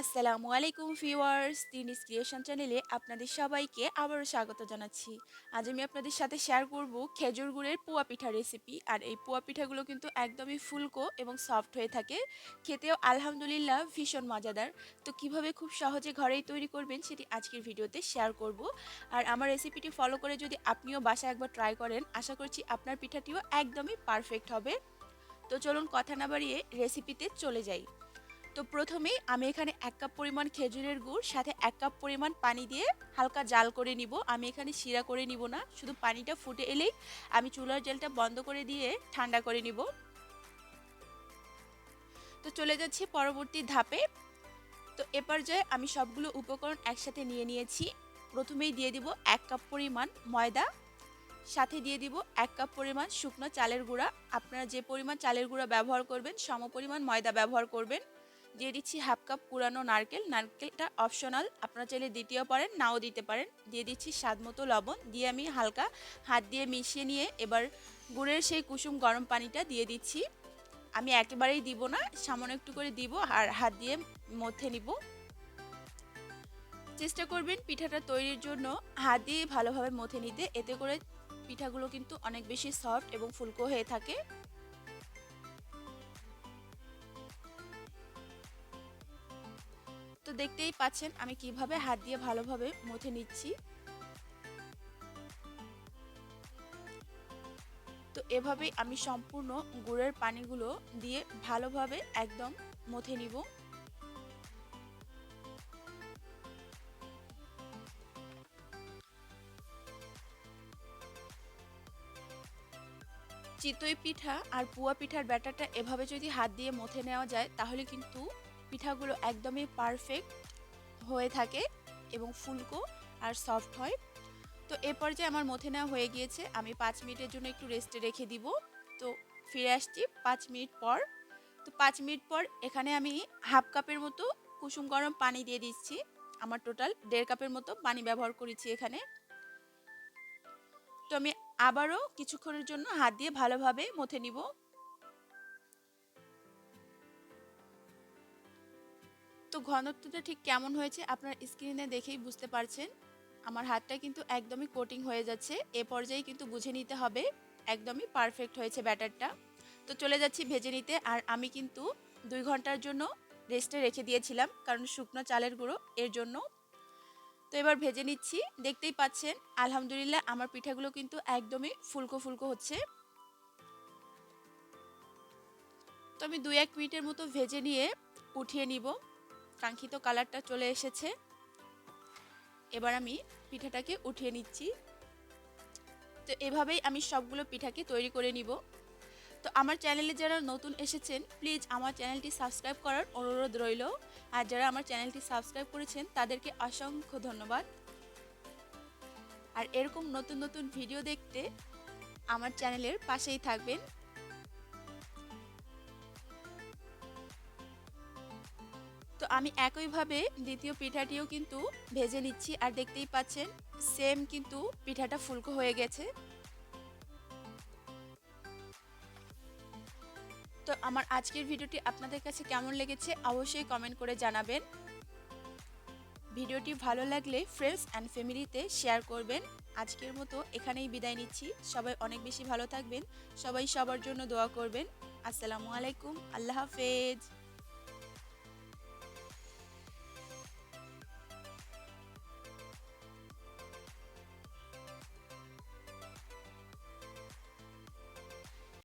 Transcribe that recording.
আসসালামু আলাইকুম viewers, তিনিস creation চ্যানেলে আপনাদের সবাইকে আবারও স্বাগত জানাচ্ছি। আজ আমি আপনাদের সাথে শেয়ার করব খেজুর গুড়ের পোয়া পিঠা রেসিপি। আর এই পোয়া পিঠাগুলো কিন্তু একদমই ফুলকো এবং সফট হয়ে থাকে, খেতেও আলহামদুলিল্লাহ ভীষণ মজাদার। তো কিভাবে খুব সহজে ঘরেই তৈরি করবেন সেটি আজকের ভিডিওতে শেয়ার করব। আর আমার রেসিপিটি ফলো করে যদি আপনিও বাসায় একবার ট্রাই করেন, আশা করছি আপনার পিঠাটিও একদমই পারফেক্ট হবে। তো চলুন কথা না বাড়িয়ে রেসিপিতে চলে যাই। তো প্রথমেই আমি এখানে 1 কাপ পরিমাণ খেজুরের গুড় সাথে 1 কাপ পরিমাণ পানি দিয়ে হালকা জাল করে নিব। আমি এখানে শিরা করে নিব না, শুধু পানিটা ফুটে এলেই আমি চুলার জালটা বন্ধ করে দিয়ে ঠান্ডা করে নিব। তো চলে যাচ্ছি পরবর্তী ধাপে। তো এ পর্যায়ে আমি সবগুলো উপকরণ একসাথে নিয়ে নিয়েছি। প্রথমেই দিয়ে দিব 1 কাপ পরিমাণ ময়দা, সাথে দিয়ে দিব 1 কাপ পরিমাণ শুকনো চালের গুঁড়া। আপনারা যে পরিমাণ চালের গুঁড়া ব্যবহার করবেন সমপরিমাণ ময়দা ব্যবহার করবেন। দিয়ে দিচ্ছি হাফ কাপ কুড়ানো নারকেল, নারকেলটা অপশনাল, আপনারা চাইলে দিতেও পারেন নাও দিতে পারেন। দিয়ে দিচ্ছি স্বাদ মতো লবণ, দিয়ে আমি হালকা হাত দিয়ে মিশিয়ে নিয়ে এবার গুড়ের সেই কুসুম গরম পানিটা দিয়ে দিচ্ছি। আমি একেবারেই দিব না, সামান্য একটু করে দিব আর হাত দিয়ে মথে নিব। চেষ্টা করবেন পিঠাটা তৈরির জন্য হাত দিয়ে ভালোভাবে মথে নিতে, এতে করে পিঠাগুলো কিন্তু অনেক বেশি সফট এবং ফুলকো হয়ে থাকে। তো দেখতেই পাচ্ছেন আমি কিভাবে হাত দিয়ে ভালোভাবে মথে নিচ্ছি। তো এভাবেই আমি সম্পূর্ণ গুড়ের পানিগুলো দিয়ে ভালোভাবে একদম মথে নিব। চিতই পিঠা আর পুয়া পিঠার ব্যাটারটা এভাবে যদি হাত দিয়ে মথে নেওয়া যায় তাহলে কিন্তু পিঠাগুলো একদমই পারফেক্ট হয়ে থাকে এবং ফুলকো আর সফট হয়। তো এ পর্যায়ে আমার মথে নেওয়া হয়ে গিয়েছে, আমি 5 মিনিটের জন্য একটু রেস্টে রেখে দিব। তো ফিরে আসছি 5 মিনিট পর। তো 5 মিনিট পর এখানে আমি হাফ কাপের মতো কুসুম গরম পানি দিয়ে দিচ্ছি। আমার টোটাল 1.5 কাপের মতো পানি ব্যবহার করেছি এখানে। তো আমি আবারও কিছুক্ষণের জন্য হাত দিয়ে ভালোভাবে মথে নিব। তো ঘনত্বটা ঠিক কেমন হয়েছে আপনার স্ক্রিনে দেখেই বুঝতে পারছেন। আমার হাতটা কিন্তু একদমই কোটিং হয়ে যাচ্ছে, এ পর্যায়ে কিন্তু বুঝে নিতে হবে একদমই পারফেক্ট হয়েছে ব্যাটারটা। তো চলে যাচ্ছি ভেজে নিতে। আর আমি কিন্তু 2 ঘন্টার জন্য রেস্টে রেখে দিয়েছিলাম, কারণ শুকনো চালের গুঁড়ো এর জন্য। তো এবার ভেজে নিচ্ছি, দেখতেই পাচ্ছেন আলহামদুলিল্লাহ আমার পিঠাগুলো কিন্তু একদমই ফুলকো ফুলকো হচ্ছে। তো আমি 2-1 মিনিটের মতো ভেজে নিয়ে উঠিয়ে নিব। কাঙ্ক্ষিত কালারটা চলে এসেছে, এবার আমি পিঠাটাকে উঠিয়ে নিচ্ছি। তো এভাবেই আমি সবগুলো পিঠাকে তৈরি করে নিব। তো আমার চ্যানেলে যারা নতুন এসেছেন প্লিজ আমার চ্যানেলটি সাবস্ক্রাইব করার অনুরোধ রইল। আর যারা আমার চ্যানেলটি সাবস্ক্রাইব করেছেন তাদেরকে অসংখ্য ধন্যবাদ। আর এরকম নতুন নতুন ভিডিও দেখতে আমার চ্যানেলের পাশেই থাকবেন। তো আমি একইভাবে দ্বিতীয় পিঠাটিও কিন্তু ভেজে নিচ্ছি, আর দেখতেই পাচ্ছেন সেম কিন্তু পিঠাটা ফুলকো হয়ে গেছে। তো আমার আজকের ভিডিওটি আপনাদের কাছে কেমন লেগেছে অবশ্যই কমেন্ট করে জানাবেন। ভিডিওটি ভালো লাগলে ফ্রেন্ডস অ্যান্ড ফ্যামিলিতে শেয়ার করবেন। আজকের মতো এখানেই বিদায় নিচ্ছি, সবাই অনেক বেশি ভালো থাকবেন, সবাই সবার জন্য দোয়া করবেন। আসসালামু আলাইকুম, আল্লাহ হাফেজ।